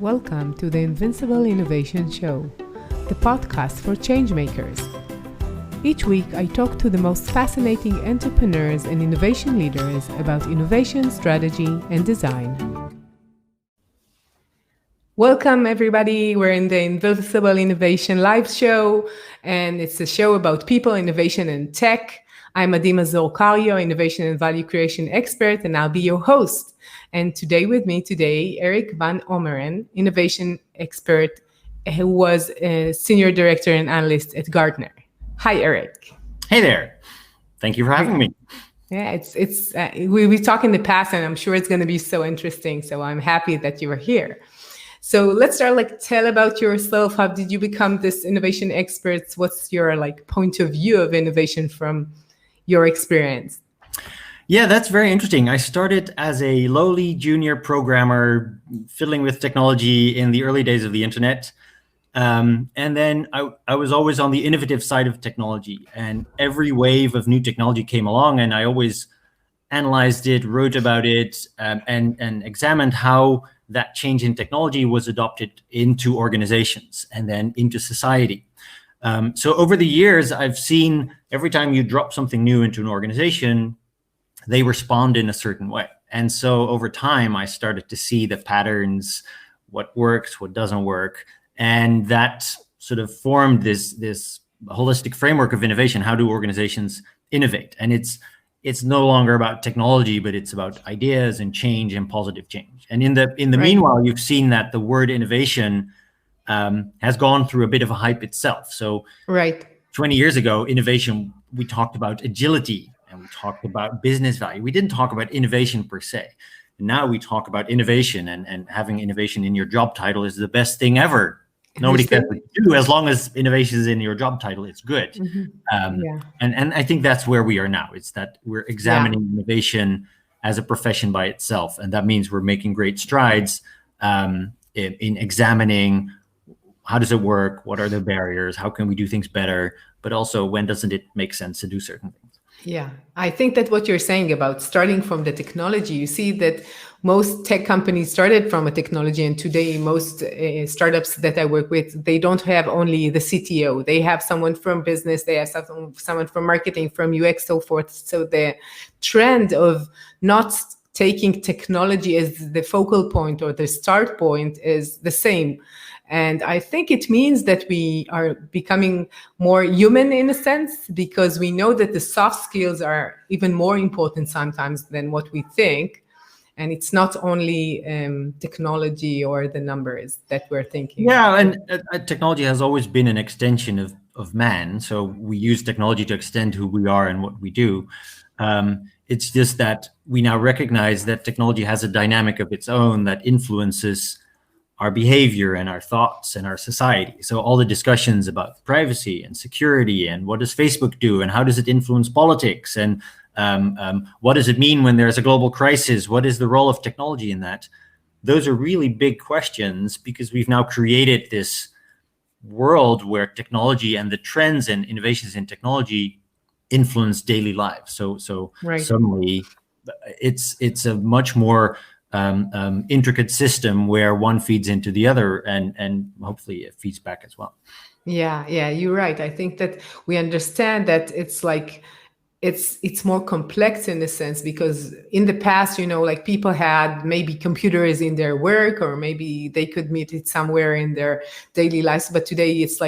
Welcome to the Invincible Innovation Show, the podcast for changemakers. Each week, I talk to the most fascinating entrepreneurs and innovation leaders about innovation, strategy, and design. Welcome, everybody. We're in the Invincible Innovation Live Show, and it's a show about people, innovation, and tech. I'm Mazor, Kario, innovation and value creation expert, and I'll be your host. And today with me Erik Van Ommeren, innovation expert who was a senior director and analyst at Gartner. Hi, Erik. Hey there. Thank you for having me. Yeah, we talked in the past, and I'm sure it's going to be so interesting. So I'm happy that you are here. So let's start. Tell about yourself. How did you become this innovation expert? What's your point of view of innovation from your experience? Yeah, that's very interesting. I started as a lowly junior programmer fiddling with technology in the early days of the internet. And then I was always on the innovative side of technology, and every wave of new technology came along, and I always analyzed it, wrote about it, and examined how that change in technology was adopted into organizations and then into society. So over the years, I've seen every time you drop something new into an organization, they respond in a certain way. And so over time, I started to see the patterns, what works, what doesn't work. And that sort of formed this holistic framework of innovation. How do organizations innovate? And it's no longer about technology, but it's about ideas and change and positive change. And in the right. Meanwhile, you've seen that the word innovation has gone through a bit of a hype itself. So right. 20 years ago, innovation, we talked about agility and we talked about business value. We didn't talk about innovation per se. And now we talk about innovation, and having innovation in your job title is the best thing ever. Nobody cares what you do. As long as innovation is in your job title, it's good. Mm-hmm. And I think that's where we are now. It's that we're examining innovation as a profession by itself. And that means we're making great strides in examining how does it work? What are the barriers? How can we do things better? But also, when doesn't it make sense to do certain things? Yeah, I think that what you're saying about starting from the technology, you see that most tech companies started from a technology, and today most startups that I work with, they don't have only the CTO. They have someone from business, they have someone from marketing, from UX, so forth. So the trend of not taking technology as the focal point or the start point is the same. And I think it means that we are becoming more human in a sense, because we know that the soft skills are even more important sometimes than what we think. And it's not only technology or the numbers that we're thinking. Yeah, and technology has always been an extension of man. So we use technology to extend who we are and what we do. It's just that we now recognize that technology has a dynamic of its own that influences our behavior and our thoughts and our society. So all the discussions about privacy and security and what does Facebook do and how does it influence politics and what does it mean when there's a global crisis? What is the role of technology in that? Those are really big questions, because we've now created this world where technology and the trends and innovations in technology influence daily lives. So right. Suddenly it's a much more intricate system where one feeds into the other, and hopefully it feeds back as well. Yeah, you're right. I think that we understand that it's more complex in a sense, because in the past, people had maybe computers in their work, or maybe they could meet it somewhere in their daily lives. But today it's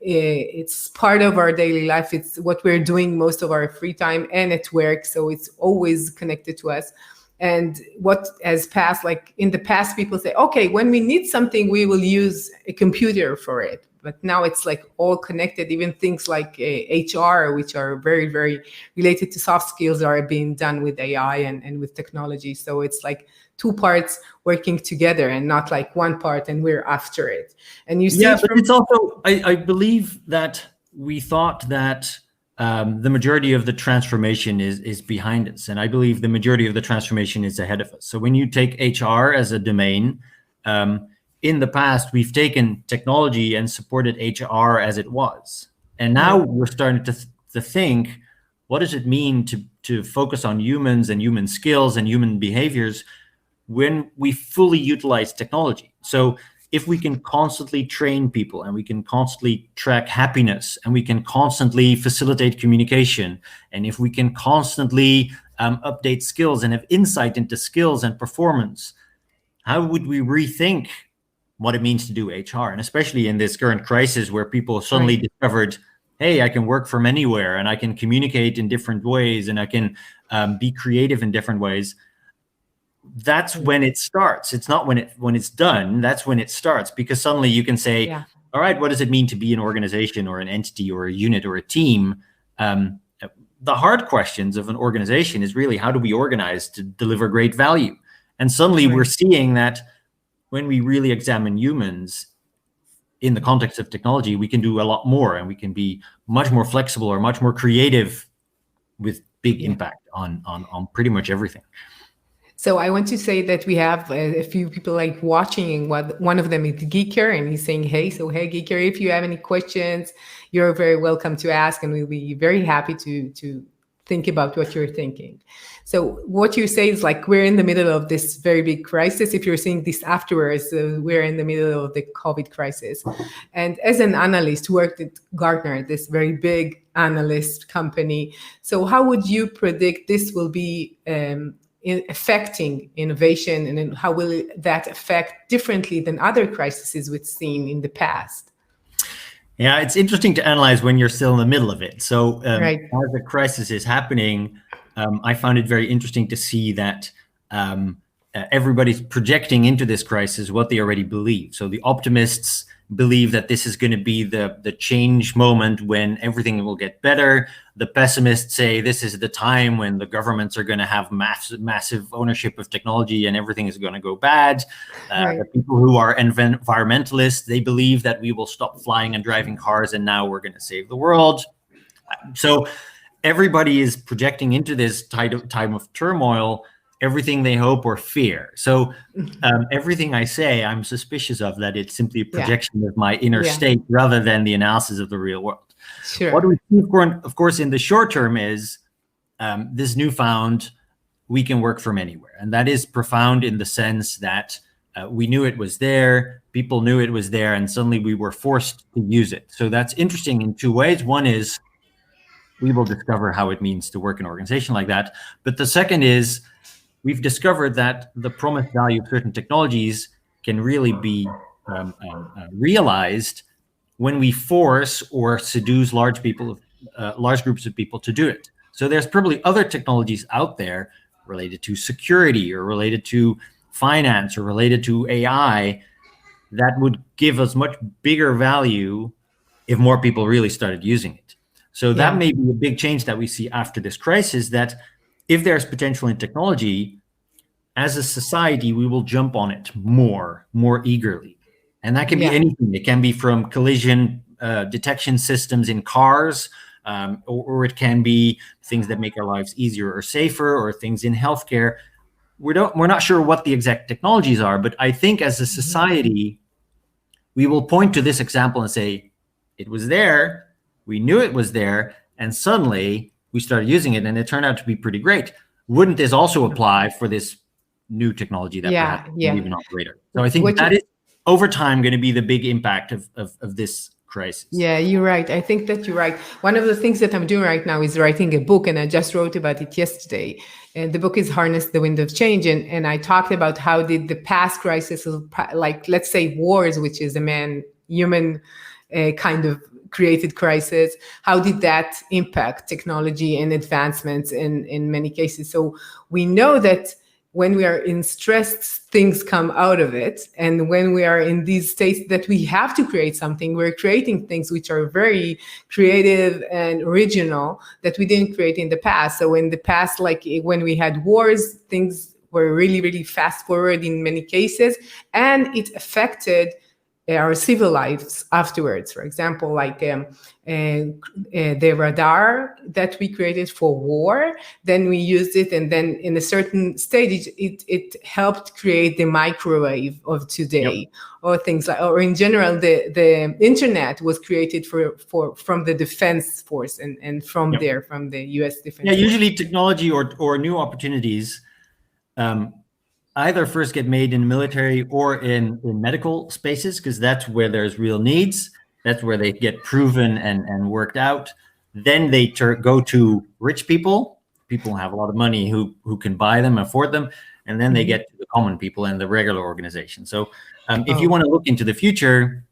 it's part of our daily life. It's what we're doing most of our free time and at work. So it's always connected to us. And what has passed, in the past, people say, okay, when we need something, we will use a computer for it. But now it's all connected. Even things like HR, which are very, very related to soft skills, are being done with AI and with technology. So it's two parts working together and not one part and we're after it. And you see, but it's also, I believe that we thought that the majority of the transformation is behind us. And I believe the majority of the transformation is ahead of us. So when you take HR as a domain, in the past, we've taken technology and supported HR as it was. And now we're starting to think, what does it mean to focus on humans and human skills and human behaviors when we fully utilize technology. So if we can constantly train people, and we can constantly track happiness, and we can constantly facilitate communication, and if we can constantly update skills and have insight into skills and performance, how would we rethink what it means to do HR? And especially in this current crisis where people suddenly discovered, hey, I can work from anywhere, and I can communicate in different ways, and I can be creative in different ways. That's when it starts. It's not when it's done. That's when it starts, because suddenly you can say, all right, what does it mean to be an organization or an entity or a unit or a team? The hard questions of an organization is really, how do we organize to deliver great value? And suddenly we're seeing that when we really examine humans in the context of technology, we can do a lot more, and we can be much more flexible or much more creative with big impact on pretty much everything. So I want to say that we have a few people like watching. One of them is Geeker, and he's saying, hey, Geeker, if you have any questions, you're very welcome to ask, and we'll be very happy to think about what you're thinking. So what you say is like, we're in the middle of this very big crisis. If you're seeing this afterwards, we're in the middle of the COVID crisis. And as an analyst who worked at Gartner, this very big analyst company, so how would you predict this will be affecting innovation, and then how will that affect differently than other crises we've seen in the past? Yeah, it's interesting to analyze when you're still in the middle of it. So as the crisis is happening, I found it very interesting to see that everybody's projecting into this crisis what they already believe. So the optimists believe that this is going to be the change moment when everything will get better. The pessimists say this is the time when the governments are going to have massive ownership of technology and everything is going to go bad. The people who are environmentalists, they believe that we will stop flying and driving cars and now we're going to save the world. So everybody is projecting into this time of turmoil everything they hope or fear. So everything I say, I'm suspicious of that it's simply a projection of my inner state rather than the analysis of the real world. Sure. What we see, of course, in the short term is this newfound, we can work from anywhere. And that is profound in the sense that we knew it was there, people knew it was there, and suddenly we were forced to use it. So that's interesting in two ways. One is we will discover how it means to work in an organization like that. But the second is we've discovered that the promised value of certain technologies can really be realized when we force or seduce large groups of people to do it. So there's probably other technologies out there related to security or related to finance or related to AI that would give us much bigger value if more people really started using it. So that may be a big change that we see after this crisis, that if there's potential in technology, as a society, we will jump on it more eagerly. And that can be anything. It can be from collision detection systems in cars, or it can be things that make our lives easier or safer, or things in healthcare. We're not sure what the exact technologies are, but I think as a society, we will point to this example and say, it was there, we knew it was there, and suddenly we started using it, and it turned out to be pretty great. Wouldn't this also apply for this new technology that perhaps is even operator? So I think that is over time going to be the big impact of this crisis. Yeah, you're right. I think that you're right. One of the things that I'm doing right now is writing a book, and I just wrote about it yesterday. And the book is Harness the Wind of Change. And I talked about how did the past crisis, like let's say wars, which is a human kind of created crisis, how did that impact technology and advancements in many cases? So we know that when we are in stress, things come out of it. And when we are in these states that we have to create something, we're creating things which are very creative and original that we didn't create in the past. So in the past, like when we had wars, things were really, really fast forward in many cases, and it affected our civil lives afterwards. For example, like the radar that we created for war, then we used it, and then in a certain stage, it helped create the microwave of today, or things like, or in general, the internet was created from the defense force and from the U.S. defense. Yeah, usually technology or new opportunities either first get made in military or in medical spaces, because that's where there's real needs. That's where they get proven and worked out. Then they go to rich people who have a lot of money who can buy them, afford them, and then they get to the common people and the regular organization. So if you want to look into the future,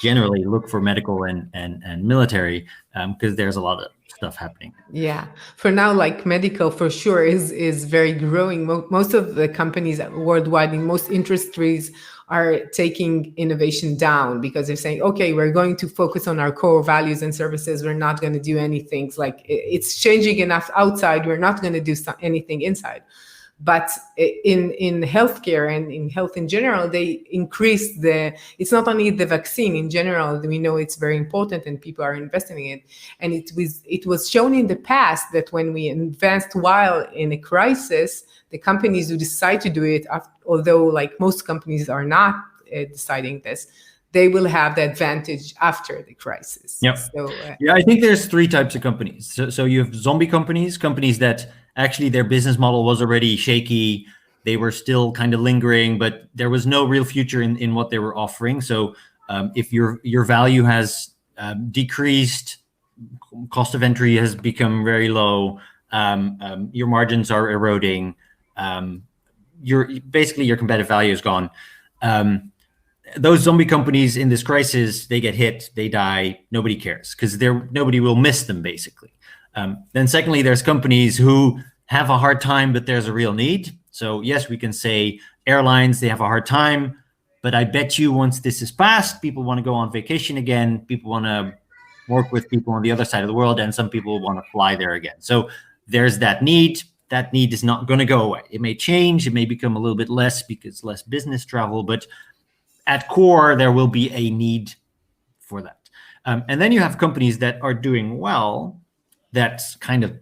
generally look for medical and military, because there's a lot of stuff happening. Yeah, for now, like medical for sure is very growing. Most of the companies worldwide in most industries are taking innovation down because they're saying, okay, we're going to focus on our core values and services. We're not going to do anything like it's changing enough outside. We're not going to do anything inside. But in healthcare and in health in general, they increased it's not only the vaccine in general, we know it's very important and people are investing in it. And it was shown in the past that when we invest while in a crisis, the companies who decide to do it, although like most companies are not deciding this, they will have the advantage after the crisis. Yep. So, I think there's three types of companies. So you have zombie companies that actually their business model was already shaky. They were still kind of lingering, but there was no real future in what they were offering. So if your value has decreased, cost of entry has become very low, your margins are eroding, your competitive value is gone. Those zombie companies in this crisis, they get hit, they die, nobody cares because nobody will miss them basically. Then secondly, there's companies who have a hard time, but there's a real need. So yes, we can say airlines, they have a hard time, but I bet you once this is passed, people want to go on vacation again. People want to work with people on the other side of the world, and some people want to fly there again. So there's that need. That need is not going to go away. It may change. It may become a little bit less because less business travel, but at core, there will be a need for that. And then you have companies that are doing well, that kind of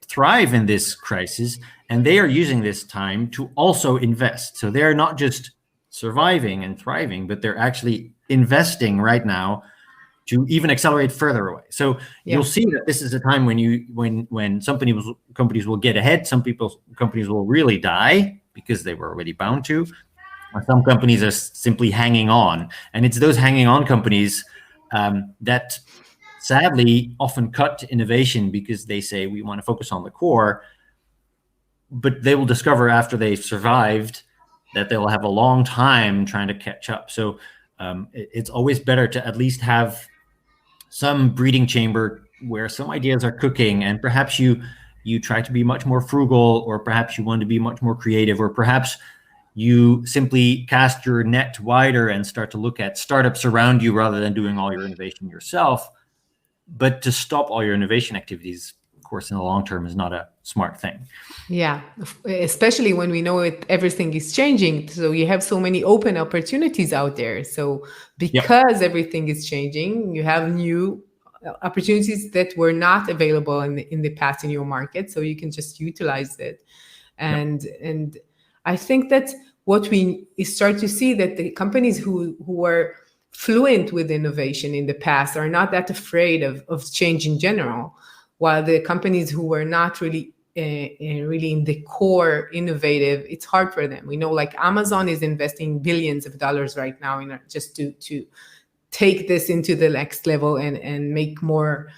thrive in this crisis, and they are using this time to also invest. So they're not just surviving and thriving, but they're actually investing right now to even accelerate further away. So you'll see that this is a time when some companies will get ahead, some companies will really die because they were already bound to. Some companies are simply hanging on, and it's those hanging on companies that sadly often cut innovation because they say we want to focus on the core, but they will discover after they've survived that they'll have a long time trying to catch up. So it's always better to at least have some breeding chamber where some ideas are cooking, and perhaps you try to be much more frugal, or perhaps you want to be much more creative, or perhaps you simply cast your net wider and start to look at startups around you rather than doing all your innovation yourself. But to stop all your innovation activities, of course, in the long term is not a smart thing. Yeah, especially when we know everything is changing. So you have so many open opportunities out there. So because everything is changing, you have new opportunities that were not available in the past in your market. So you can just utilize it. And I think that what we start to see that the companies who were fluent with innovation in the past are not that afraid of change in general, while the companies who were not really in the core innovative, it's hard for them. We know like Amazon is investing billions of dollars right now in just to take this into the next level and make more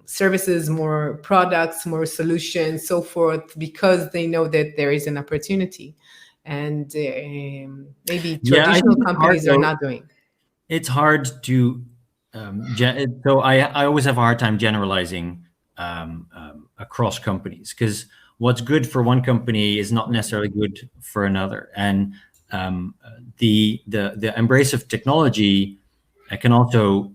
services, more products, more solutions, so forth, because they know that there is an opportunity. And maybe traditional companies are not doing. It's hard to, so I always have a hard time generalizing across companies, because what's good for one company is not necessarily good for another. And the embrace of technology can also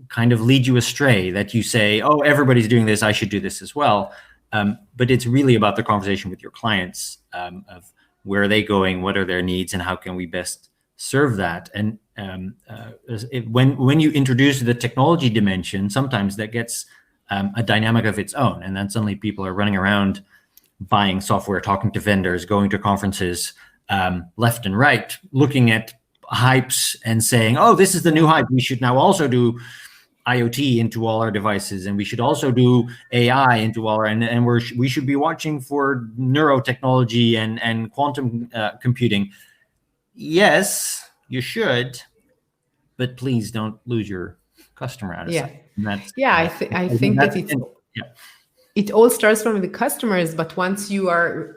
kind of lead you astray, that you say, oh, everybody's doing this, I should do this as well. But it's really about the conversation with your clients of where are they going, what are their needs, and how can we best serve that. And when you introduce the technology dimension, sometimes that gets a dynamic of its own, and then suddenly people are running around buying software, talking to vendors, going to conferences left and right, looking at hypes and saying, oh, this is the new hype, we should now also do IoT into all our devices, and we should also do AI into all our, and we should be watching for neurotechnology and quantum computing. Yes, you should, but please don't lose your customer out of Yeah. sight. And that's, Yeah, I think that it all starts from the customers, but once you are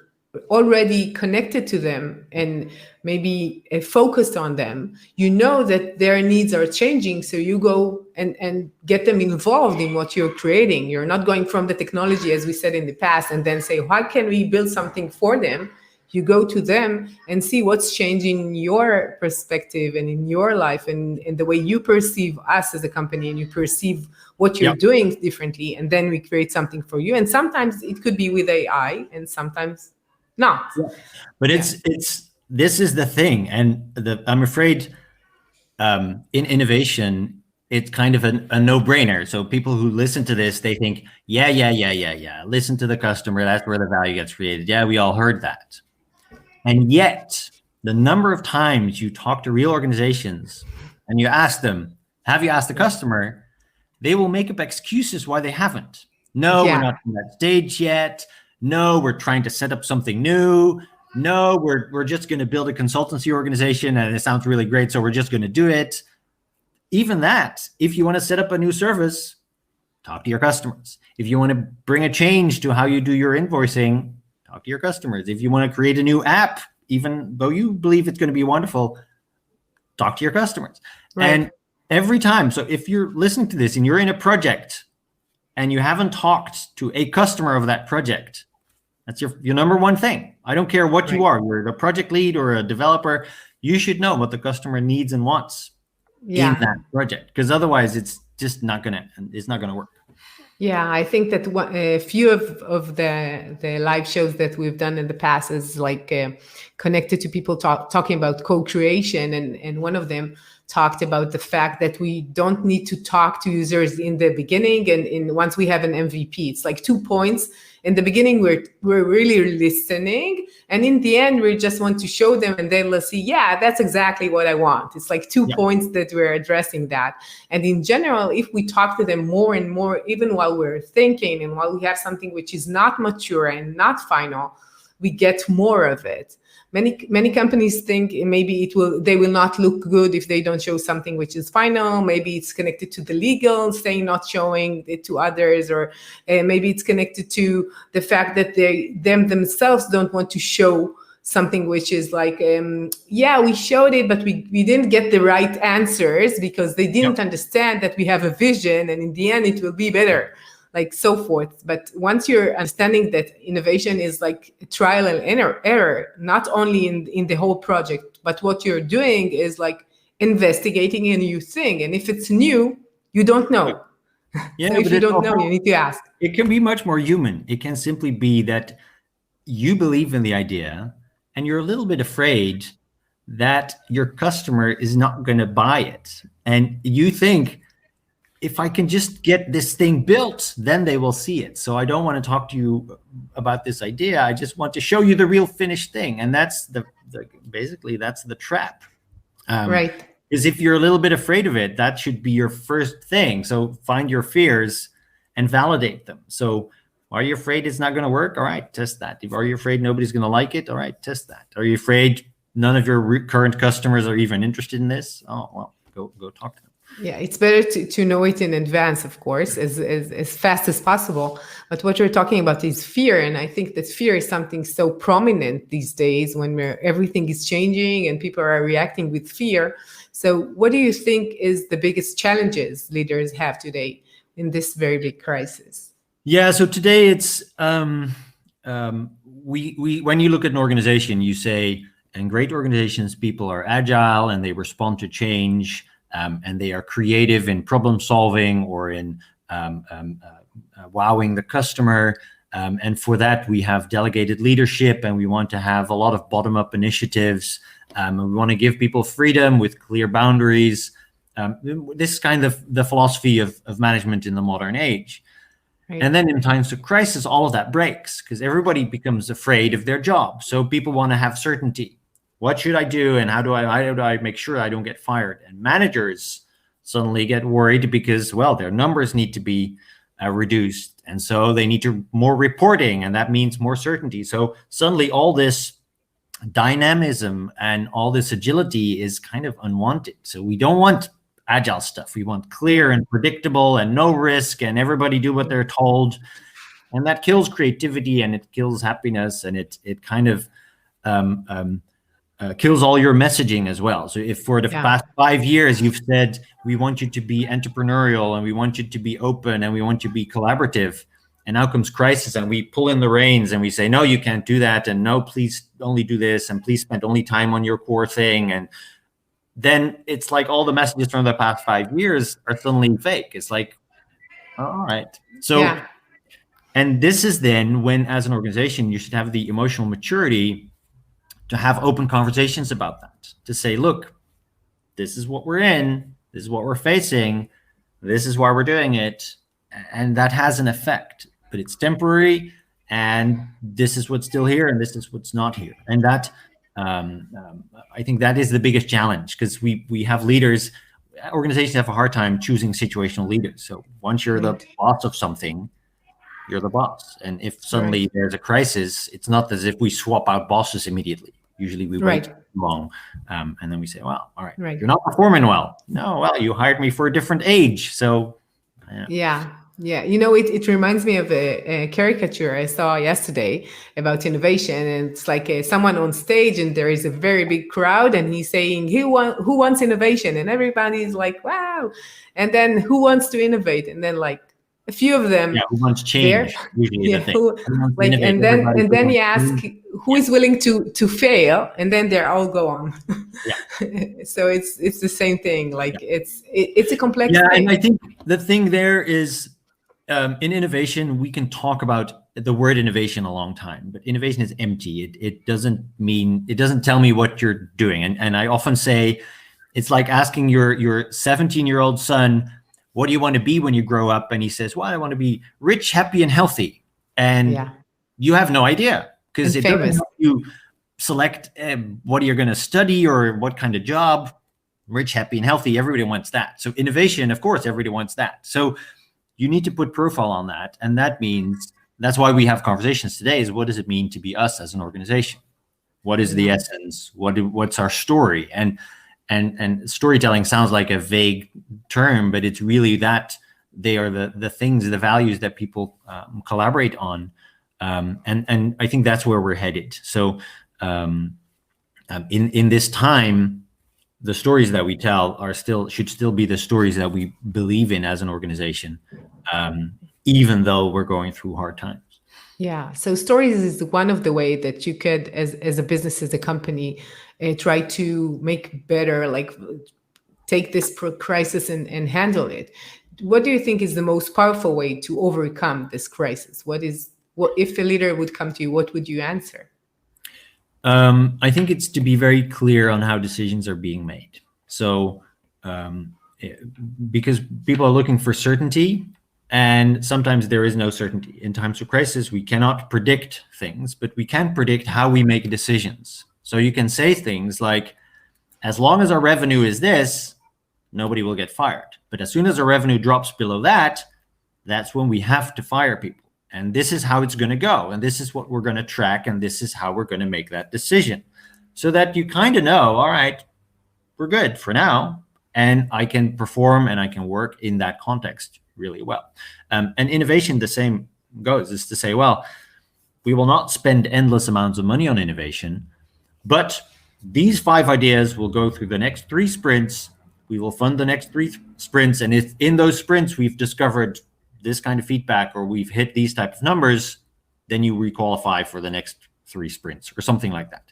already connected to them and maybe focused on them, you know that their needs are changing. So you go and get them involved in what you're creating. You're not going from the technology, as we said in the past, and then say, how can we build something for them? You go to them and see what's changing in your perspective and in your life and in the way you perceive us as a company, and you perceive what you're doing differently. And then we create something for you. And sometimes it could be with AI and sometimes not. But this is the thing. And I'm afraid in innovation, it's kind of a no-brainer. So people who listen to this, they think, yeah. Listen to the customer. That's where the value gets created. Yeah, we all heard that. And yet, the number of times you talk to real organizations and you ask them, have you asked the customer? They will make up excuses why they haven't. No, we're not in that stage yet. No, we're trying to set up something new. No, we're just going to build a consultancy organization and it sounds really great, so we're just going to do it. Even that, if you want to set up a new service, talk to your customers. If you want to bring a change to how you do your invoicing, talk to your customers. If you want to create a new app, even though you believe it's going to be wonderful, talk to your customers. Right. And every time, so if you're listening to this and you're in a project and you haven't talked to a customer of that project, that's your number one thing. I don't care what you are. You're a project lead or a developer. You should know what the customer needs and wants in that project, because otherwise it's just not going to work. Yeah, I think that a few of the live shows that we've done in the past is like connected to people talking about co-creation, and one of them talked about the fact that we don't need to talk to users in the beginning and once we have an MVP. It's like 2 points. In the beginning, we're really listening, and in the end, we just want to show them, and then let's see, yeah, that's exactly what I want. It's like 2 points that we're addressing that. And in general, if we talk to them more and more, even while we're thinking and while we have something which is not mature and not final, we get more of it. Many companies think maybe they will not look good if they don't show something which is final. Maybe it's connected to the legal, saying not showing it to others, or maybe it's connected to the fact that themselves don't want to show something which is like, we showed it, but we didn't get the right answers because they didn't understand that we have a vision, and in the end it will be better. Like so forth. But once you're understanding that innovation is like trial and error, not only in the whole project, but what you're doing is like investigating a new thing. And if it's new, you don't know. Yeah, so if you don't know, you need to ask. It can be much more human. It can simply be that you believe in the idea and you're a little bit afraid that your customer is not going to buy it. And you think, if I can just get this thing built, then they will see it. So I don't want to talk to you about this idea. I just want to show you the real finished thing. And that's basically that's the trap. Right. Because if you're a little bit afraid of it, that should be your first thing. So find your fears and validate them. So are you afraid it's not going to work? All right, test that. Are you afraid nobody's going to like it? All right, test that. Are you afraid none of your current customers are even interested in this? Oh, well, go talk to them. Yeah, it's better to know it in advance, of course, as fast as possible. But what you're talking about is fear. And I think that fear is something so prominent these days when everything is changing and people are reacting with fear. So what do you think is the biggest challenges leaders have today in this very big crisis? Yeah, so today it's, when you look at an organization, you say, in great organizations, people are agile and they respond to change. And they are creative in problem solving or in wowing the customer. And for that, we have delegated leadership, and we want to have a lot of bottom-up initiatives. And we want to give people freedom with clear boundaries. This is kind of the philosophy of management in the modern age. Right. And then in times of crisis, all of that breaks because everybody becomes afraid of their job. So people want to have certainty. What should I do, and how do I make sure I don't get fired? And managers suddenly get worried because, well, their numbers need to be reduced. And so they need to more reporting, and that means more certainty. So suddenly all this dynamism and all this agility is kind of unwanted. So we don't want agile stuff. We want clear and predictable and no risk and everybody do what they're told. And that kills creativity and it kills happiness, and it kind of kills all your messaging as well. So if for the past 5 years you've said, we want you to be entrepreneurial and we want you to be open and we want you to be collaborative, and now comes crisis and we pull in the reins and we say, no, you can't do that, and no, please only do this, and please spend only time on your core thing, and then it's like all the messages from the past 5 years are suddenly fake. It's like, all right. So and this is then when, as an organization, you should have the emotional maturity to have open conversations about that, to say, look, this is what we're in, this is what we're facing, this is why we're doing it, and that has an effect, but it's temporary, and this is what's still here, and this is what's not here. And that, I think that is the biggest challenge, because we have leaders, organizations have a hard time choosing situational leaders. So once you're the boss of something, you're the boss. And if suddenly there's a crisis, it's not as if we swap out bosses immediately. Usually we wait too long, and then we say, well, all right, you're not performing well. No, well, you hired me for a different age. So yeah. You know, it reminds me of a caricature I saw yesterday about innovation. And it's like someone on stage, and there is a very big crowd, and he's saying, who wants innovation? And everybody's like, wow. And then who wants to innovate? And then like a few of them. Yeah, who wants change? Usually the thing. And then you ask, who is willing to fail? And then they all go on. So it's the same thing. Like it's a complex thing. And I think the thing there is, in innovation, we can talk about the word innovation a long time, but innovation is empty. It doesn't tell me what you're doing. And I often say, it's like asking your 17-year-old son, what do you want to be when you grow up? And he says, well, I want to be rich, happy, and healthy. And you have no idea, because it doesn't help you select what you're going to study or what kind of job. Rich, happy, and healthy, everybody wants that. So innovation, of course, everybody wants that. So you need to put profile on that. And that means, that's why we have conversations today, is what does it mean to be us as an organization? What is the essence? What's our story? And storytelling sounds like a vague term, but it's really that they are the things, the values that people collaborate on. And I think that's where we're headed. So in this time, the stories that we tell should still be the stories that we believe in as an organization, even though we're going through hard times. Yeah. So stories is one of the way that you could, as a business, as a company, try to make better, like take this crisis and handle it. What do you think is the most powerful way to overcome this crisis? What if a leader would come to you, what would you answer? I think it's to be very clear on how decisions are being made. So because people are looking for certainty, and sometimes there is no certainty. In times of crisis, we cannot predict things, but we can predict how we make decisions. So you can say things like, as long as our revenue is this, nobody will get fired. But as soon as our revenue drops below that, that's when we have to fire people. And this is how it's going to go. And this is what we're going to track. And this is how we're going to make that decision. So that you kind of know, all right, we're good for now. And I can perform and I can work in that context really well. And innovation, the same goes, is to say, well, we will not spend endless amounts of money on innovation, but these 5 ideas will go through the next 3 sprints. We will fund the next 3 sprints. And if in those sprints we've discovered this kind of feedback or we've hit these type of numbers, then you requalify for the next 3 sprints or something like that.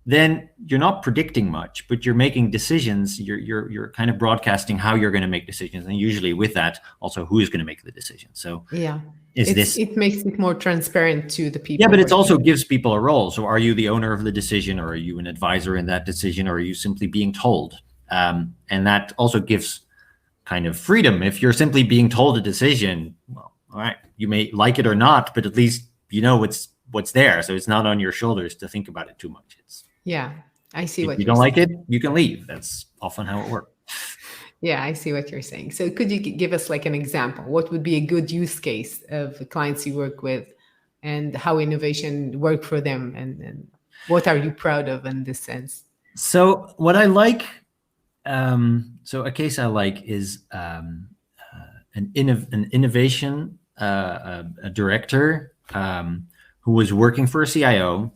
Then you're not predicting much, but you're making decisions. You're kind of broadcasting how you're going to make decisions, and usually with that also who is going to make the decision. So it makes it more transparent to the people. Yeah, but it also gives people a role. So are you the owner of the decision, or are you an advisor in that decision, or are you simply being told? And that also gives kind of freedom. If you're simply being told a decision, well, all right, you may like it or not, but at least you know what's there. So it's not on your shoulders to think about it too much. Yeah, I see what you don't like it, you can leave. That's often how it works. Yeah, I see what you're saying. So could you give us like an example? What would be a good use case of the clients you work with and how innovation worked for them, and what are you proud of in this sense? So what I like, so a case I like is an innovation a director who was working for a CIO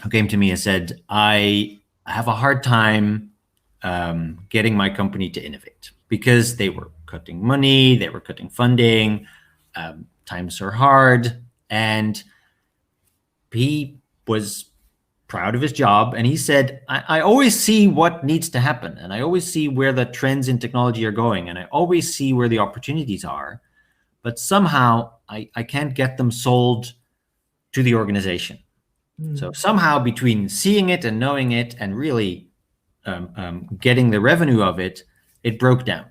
who came to me and said, I have a hard time getting my company to innovate because they were cutting money, they were cutting funding, times are hard. And he was proud of his job. And he said, I always see what needs to happen. And I always see where the trends in technology are going. And I always see where the opportunities are. But somehow I can't get them sold to the organization. So somehow between seeing it and knowing it and really getting the revenue of it, it broke down.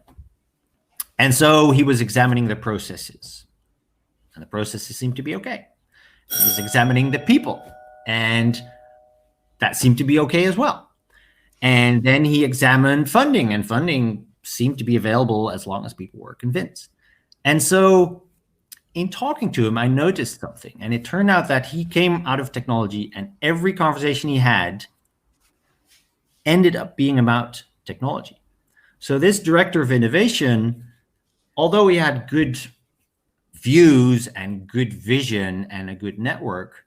And so he was examining the processes. And the processes seemed to be okay. He was examining the people. And that seemed to be okay as well. And then he examined funding, and funding seemed to be available as long as people were convinced. And so in talking to him, I noticed something, and it turned out that he came out of technology, and every conversation he had ended up being about technology. So this director of innovation, although he had good views and good vision and a good network,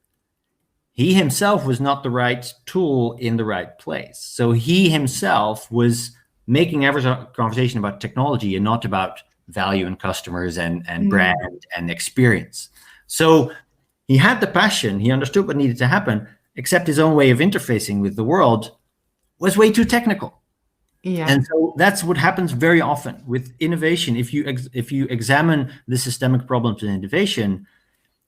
he himself was not the right tool in the right place. So he himself was making every conversation about technology and not about value and customers and brand and experience. So he had the passion, he understood what needed to happen, except his own way of interfacing with the world was way too technical. Yeah. And so that's what happens very often with innovation. If you examine the systemic problems in innovation,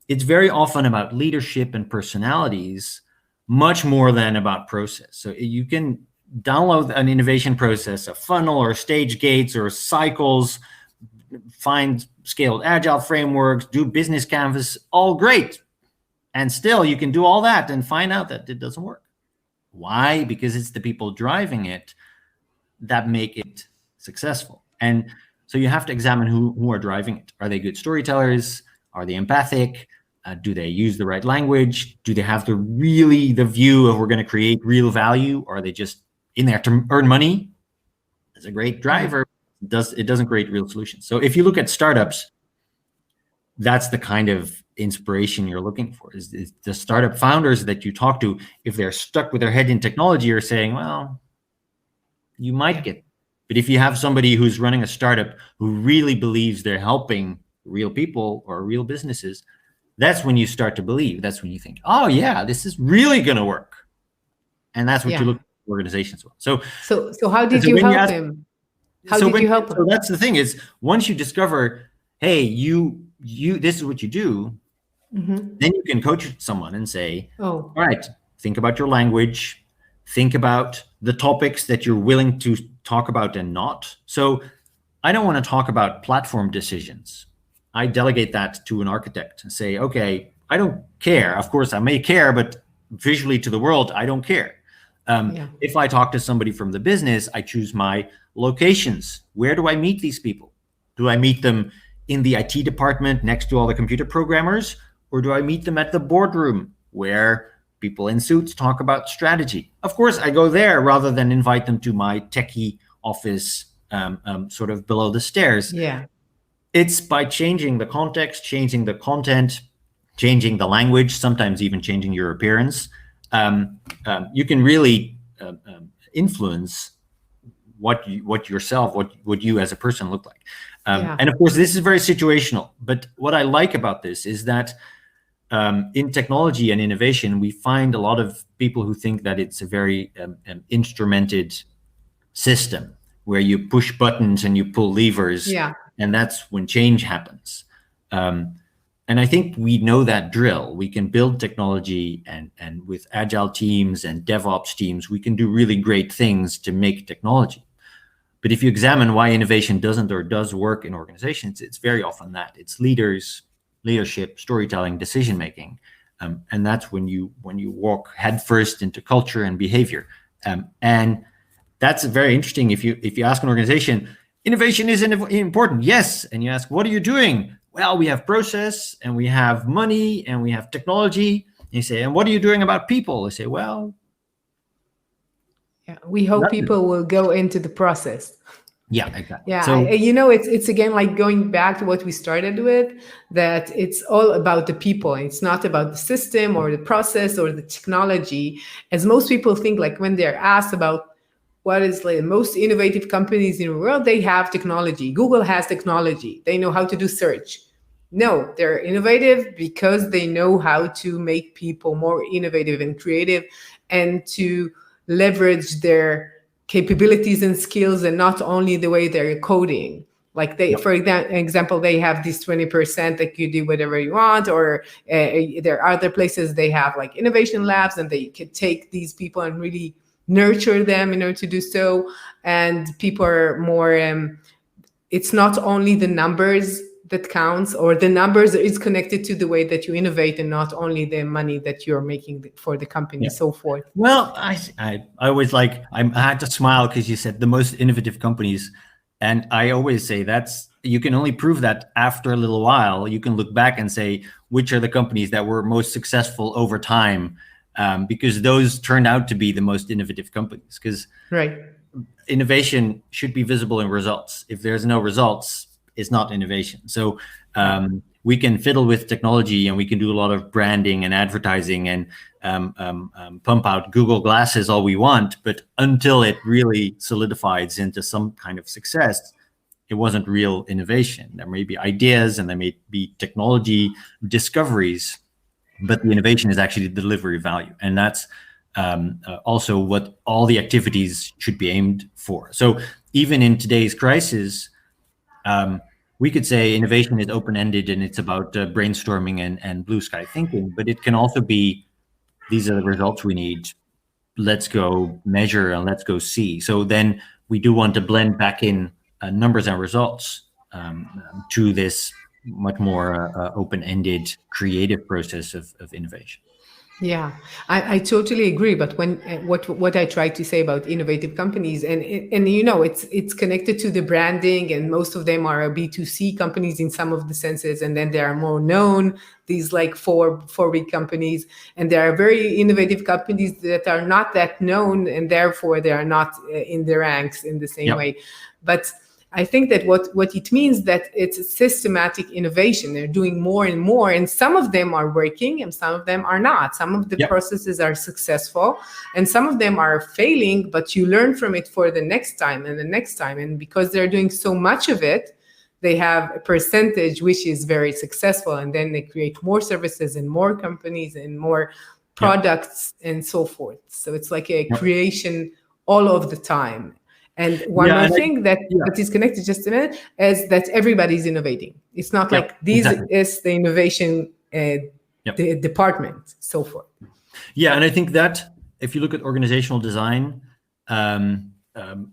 it's very often about leadership and personalities, much more than about process. So you can download an innovation process, a funnel or stage gates or cycles, find scaled agile frameworks, do business canvas, all great. And still you can do all that and find out that it doesn't work. Why? Because it's the people driving it that make it successful. And so you have to examine who are driving it. Are they good storytellers? Are they empathic? Do they use the right language? Do they have the view of we're going to create real value? Or are they just in there to earn money? As a great driver, it doesn't create real solutions. So if you look at startups, that's the kind of inspiration you're looking for, is the startup founders that you talk to. If they're stuck with their head in technology, you're saying, well, you might get, but if you have somebody who's running a startup who really believes they're helping real people or real businesses, that's when you start to believe. That's when you think, oh yeah, this is really going to work. And that's what you look for organizations with. So how did you help him? How did you help him? So that's the thing, is once you discover, hey, you this is what you do, then you can coach someone and say, all right, think about your language, think about the topics that you're willing to talk about and not. So I don't want to talk about platform decisions. I delegate that to an architect and say, okay, I don't care. Of course, I may care, but visually to the world, I don't care. If I talk to somebody from the business, I choose my locations. Where do I meet these people? Do I meet them in the IT department next to all the computer programmers? Or do I meet them at the boardroom where people in suits talk about strategy? Of course, I go there rather than invite them to my techie office sort of below the stairs. Yeah. It's by changing the context, changing the content, changing the language, sometimes even changing your appearance. You can really influence what you as a person look like. And of course, this is very situational. But what I like about this is that in technology and innovation, we find a lot of people who think that it's a very instrumented system where you push buttons and you pull levers. Yeah. And that's when change happens. And I think we know that drill. We can build technology, and with agile teams and DevOps teams, we can do really great things to make technology. But if you examine why innovation doesn't or does work in organizations, it's very often that. It's leadership, storytelling, decision-making. And that's when you walk headfirst into culture and behavior. And that's very interesting. If you ask an organization, innovation is important. Yes. And you ask, what are you doing? Well, we have process and we have money and we have technology. And you say, and what are you doing about people? They say, well, Yeah, we hope nothing. people will go into the process. Yeah, exactly. Yeah, So it's again like going back to what we started with, that it's all about the people. It's not about the system or the process or the technology, as most people think. Like when they're asked about what is like the most innovative companies in the world, they have technology. Google has technology. They know how to do search. No, they're innovative because they know how to make people more innovative and creative, and to leverage their capabilities and skills, and not only the way they're coding. Like they, yep. for example, they have this 20% that you do whatever you want, or there are other places they have like innovation labs, and they can take these people and really nurture them in order to do so. And people are more, it's not only the numbers that counts, or the numbers is connected to the way that you innovate, and not only the money that you're making for the company, Yeah. so forth. Well, I always like, I had to smile because you said the most innovative companies. And I always say you can only prove that after a little while. You can look back and say, which are the companies that were most successful over time? Because those turned out to be the most innovative companies. Because Right. innovation should be visible in results. If there's no results, it's not innovation. So we can fiddle with technology, and we can do a lot of branding and advertising and pump out Google Glasses all we want, but until it really solidifies into some kind of success, it wasn't real innovation. There may be ideas and there may be technology discoveries, but the innovation is actually the delivery value. And that's also what all the activities should be aimed for. So even in today's crisis, we could say innovation is open-ended and it's about brainstorming and blue sky thinking, but it can also be, these are the results we need. Let's go measure and let's go see. So then we do want to blend back in numbers and results to this much more open-ended creative process of innovation. Yeah, I totally agree. But when what I try to say about innovative companies, and it's connected to the branding, and most of them are B2C companies in some of the senses, and then they are more known. These like four big companies, and there are very innovative companies that are not that known, and therefore they are not in the ranks in the same way. But I think that what it means that it's systematic innovation. They're doing more and more, and some of them are working and some of them are not. Some of the processes are successful and some of them are failing, but you learn from it for the next time and the next time. And because they're doing so much of it, they have a percentage which is very successful, and then they create more services and more companies and more products and so forth. So it's like a creation all of the time. And one more thing that is connected, just a minute, is that everybody's innovating. It's not like this is the innovation the department, so forth. Yeah, and I think that if you look at organizational design,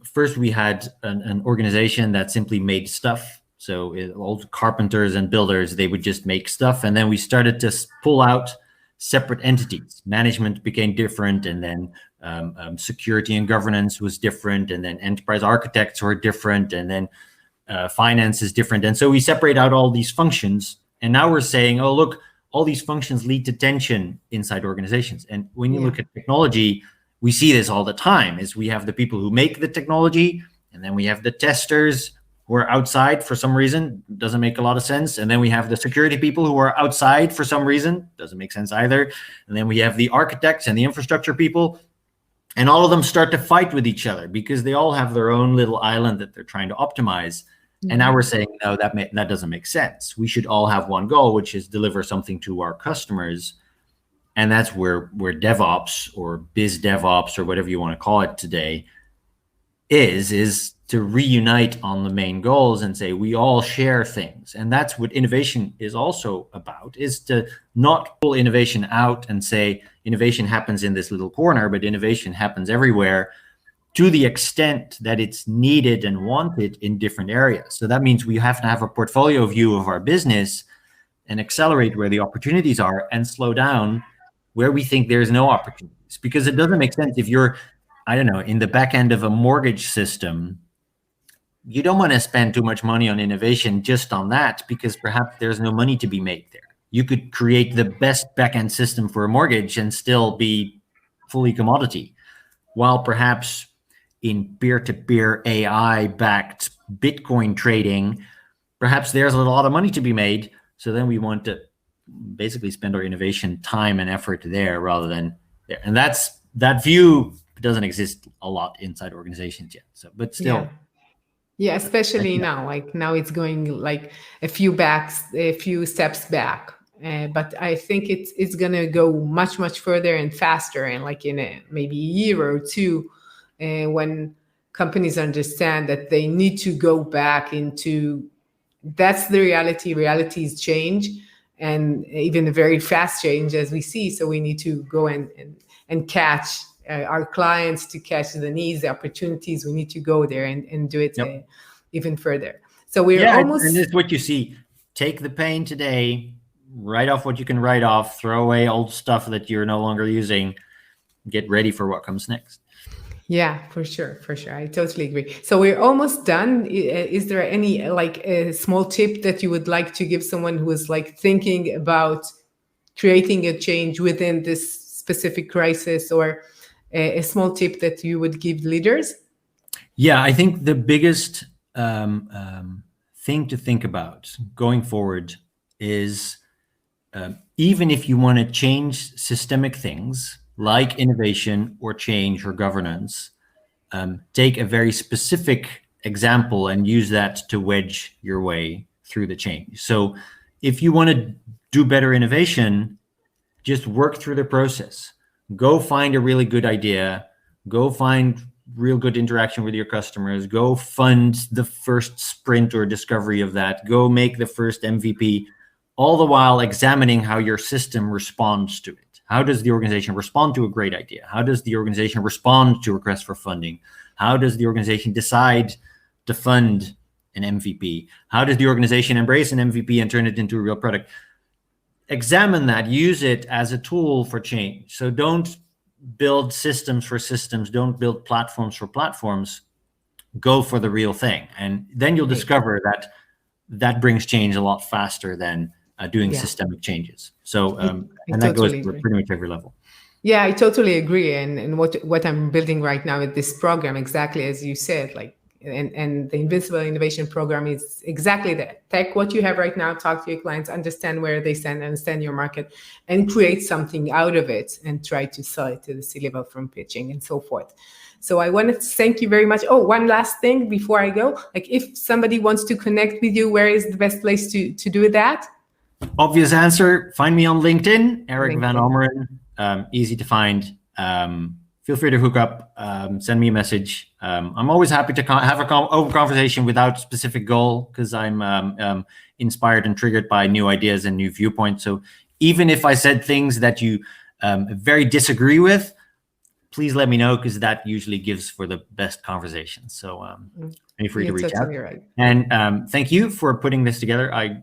first we had an organization that simply made stuff. So all carpenters and builders, they would just make stuff. And then we started to pull out separate entities. Management became different, and then security and governance was different, and then enterprise architects were different, and then finance is different. And so we separate out all these functions, and now we're saying, oh, look, all these functions lead to tension inside organizations. And when you look at technology, we see this all the time, is we have the people who make the technology, and then we have the testers who are outside for some reason, doesn't make a lot of sense. And then we have the security people who are outside for some reason, doesn't make sense either. And then we have the architects and the infrastructure people, and all of them start to fight with each other because they all have their own little island that they're trying to optimize. Mm-hmm. And now we're saying, no, that doesn't make sense. We should all have one goal, which is deliver something to our customers. And that's where DevOps or biz DevOps or whatever you want to call it today is to reunite on the main goals and say we all share things. And that's what innovation is also about, is to not pull innovation out and say innovation happens in this little corner, but innovation happens everywhere to the extent that it's needed and wanted in different areas. So that means we have to have a portfolio view of our business and accelerate where the opportunities are and slow down where we think there's no opportunities. Because it doesn't make sense if you're, I don't know, in the back end of a mortgage system, you don't want to spend too much money on innovation just on that, because perhaps there's no money to be made there. You could create the best backend system for a mortgage and still be fully commodity, while perhaps in peer-to-peer AI-backed Bitcoin trading, perhaps there's a lot of money to be made. So then we want to basically spend our innovation time and effort there rather than there. And that view doesn't exist a lot inside organizations yet. So, but still. Yeah, especially now. Like now it's going like a few steps back. But I think it's gonna go much further and faster, and like in maybe a year or two, when companies understand that they need to go back into, that's the reality. Realities change, and even a very fast change as we see. So we need to go and catch our clients, to catch the needs, the opportunities. We need to go there and do it even further. So we're almost. And this is what you see. Take the pain today, write off what you can write off, throw away old stuff that you're no longer using, get ready for what comes next. Yeah, for sure. I totally agree. So we're almost done. Is there any like a small tip that you would like to give someone who is like thinking about creating a change within this specific crisis, or a small tip that you would give leaders? Yeah, I think the biggest thing to think about going forward is even if you want to change systemic things like innovation or change or governance, take a very specific example and use that to wedge your way through the change. So if you want to do better innovation, just work through the process. Go find a really good idea. Go find real good interaction with your customers. Go fund the first sprint or discovery of that. Go make the first MVP, all the while examining how your system responds to it. How does the organization respond to a great idea? How does the organization respond to requests for funding? How does the organization decide to fund an MVP? How does the organization embrace an MVP and turn it into a real product? Examine that, use it as a tool for change. So don't build systems for systems, don't build platforms for platforms, go for the real thing. And then you'll discover that brings change a lot faster than doing systemic changes. So, and that goes for pretty much every level. Yeah, I totally agree. And what I'm building right now with this program, exactly as you said, like, and the Invincible Innovation Program is exactly that. Take what you have right now, talk to your clients, understand where they stand, understand your market, and create something out of it and try to sell it to the C-level from pitching and so forth. So I wanted to thank you very much. Oh, one last thing before I go. Like, if somebody wants to connect with you, where is the best place to do that? Obvious answer, find me on LinkedIn, Erik Van Ommeren, easy to find. Feel free to hook up, send me a message. I'm always happy to have an open conversation without specific goal, because I'm inspired and triggered by new ideas and new viewpoints. So even if I said things that you very disagree with, please let me know, because that usually gives for the best conversation. So feel free to reach out. Right. And thank you for putting this together. I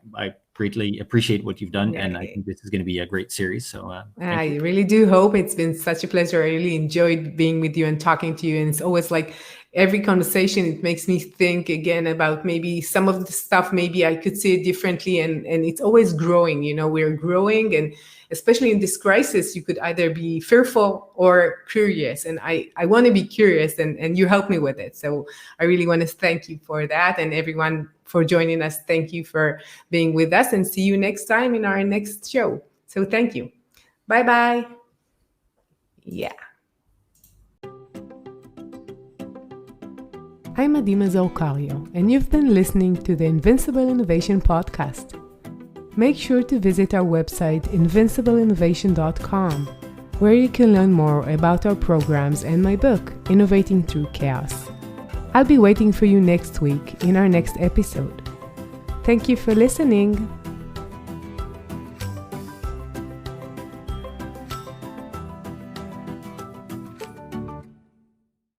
greatly appreciate what you've done, and I think this is going to be a great series. So I really do hope. It's been such a pleasure. I really enjoyed being with you and talking to you, and it's always like every conversation, it makes me think again about maybe some of the stuff maybe I could see it differently, and it's always growing. You know, we're growing, and especially in this crisis, you could either be fearful or curious, and I want to be curious, and you help me with it. So I really want to thank you for that, and everyone for joining us. Thank you for being with us, and see you next time in our next show. So thank you. Bye-bye. Yeah. I'm Mazor Kario, and you've been listening to the Invincible Innovation Podcast. Make sure to visit our website, invincibleinnovation.com, where you can learn more about our programs and my book, Innovating Through Chaos. I'll be waiting for you next week in our next episode. Thank you for listening.